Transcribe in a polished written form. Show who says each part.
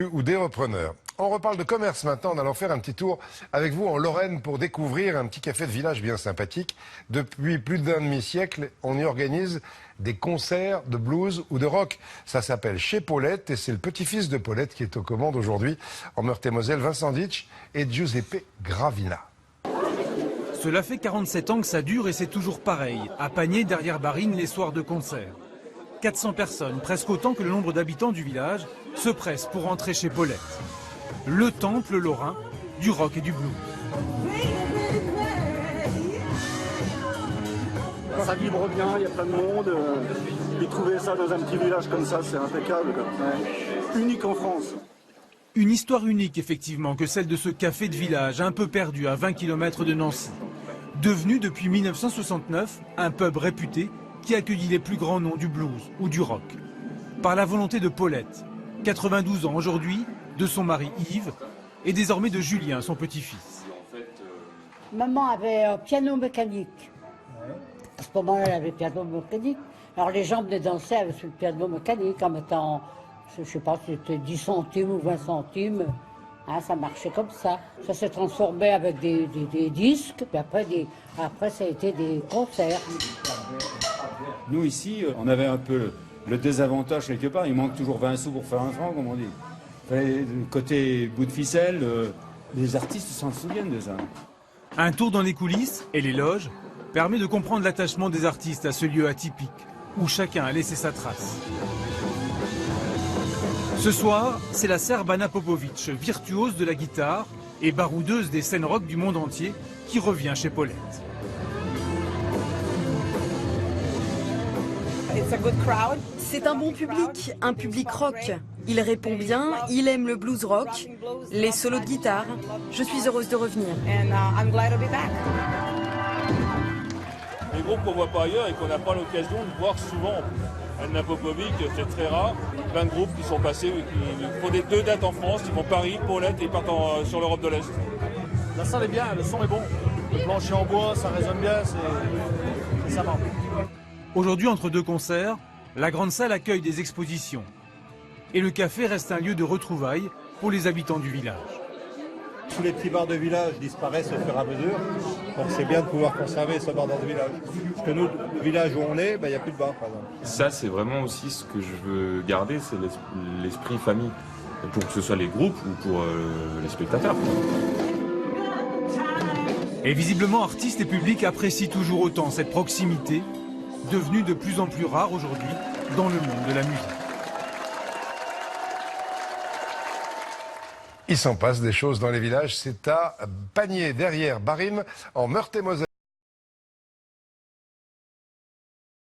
Speaker 1: Ou des repreneurs. On reparle de commerce maintenant en allant faire un petit tour avec vous en Lorraine pour découvrir un petit café de village bien sympathique. Depuis plus d'un demi-siècle, on y organise des concerts de blues ou de rock. Ça s'appelle Chez Paulette et c'est le petit-fils de Paulette qui est aux commandes aujourd'hui en Meurthe-et-Moselle, Vincent Ditch et Giuseppe Gravina.
Speaker 2: Cela fait 47 ans que ça dure et c'est toujours pareil, à Pagné derrière Barine les soirs de concert. 400 personnes, presque autant que le nombre d'habitants du village, se pressent pour entrer chez Paulette. Le temple lorrain du rock et du blues.
Speaker 3: Ça vibre bien, il y a plein de monde. Et trouver ça dans un petit village comme ça, c'est impeccable. Unique en France.
Speaker 2: Une histoire unique, effectivement, que celle de ce café de village, un peu perdu à 20 km de Nancy. Devenu depuis 1969 un pub réputé qui accueillit les plus grands noms du blues ou du rock. Par la volonté de Paulette, 92 ans aujourd'hui, de son mari Yves et désormais de Julien, son petit-fils.
Speaker 4: Maman avait un piano mécanique. À ce moment-là, elle avait piano mécanique. Alors les gens venaient danser avec ce piano mécanique en mettant, je ne sais pas si c'était 10 centimes ou 20 centimes. Hein, ça marchait comme ça. Ça s'est transformé avec des disques, puis après ça a été des concerts.
Speaker 5: Nous ici, on avait un peu le désavantage quelque part, il manque toujours 20 sous pour faire un franc, comme on dit. Côté bout de ficelle, les artistes s'en souviennent de ça.
Speaker 2: Un tour dans les coulisses et les loges permet de comprendre l'attachement des artistes à ce lieu atypique, où chacun a laissé sa trace. Ce soir, c'est la Serbe Ana Popovic, virtuose de la guitare et baroudeuse des scènes rock du monde entier, qui revient chez Paulette.
Speaker 6: C'est un bon public, un public rock. Il répond bien, il aime le blues rock, les solos de guitare. Je suis heureuse de revenir.
Speaker 7: Des groupes qu'on ne voit pas ailleurs et qu'on n'a pas l'occasion de voir souvent. Ana Popovic, c'est très rare. Plein de groupes qui sont passés, qui font des 2 dates en France, ils font Paris, Paulette et ils partent sur l'Europe de l'Est.
Speaker 8: La salle est bien, le son est bon. Le plancher en bois, ça résonne bien, ça marche.
Speaker 2: Aujourd'hui, entre deux concerts, la grande salle accueille des expositions. Et le café reste un lieu de retrouvailles pour les habitants du village.
Speaker 9: Tous les petits bars de village disparaissent au fur et à mesure, donc c'est bien de pouvoir conserver ce bar dans le village. Parce que nous, le village où on est, il n'y a plus de bar, par exemple.
Speaker 10: Ça, c'est vraiment aussi ce que je veux garder, c'est l'esprit famille, pour que ce soit les groupes ou pour les spectateurs.
Speaker 2: Et visiblement, artistes et publics apprécient toujours autant cette proximité, devenue de plus en plus rare aujourd'hui dans le monde de la musique.
Speaker 1: Il s'en passe des choses dans les villages, c'est à Pagné derrière Barine en Meurthe-et-Moselle.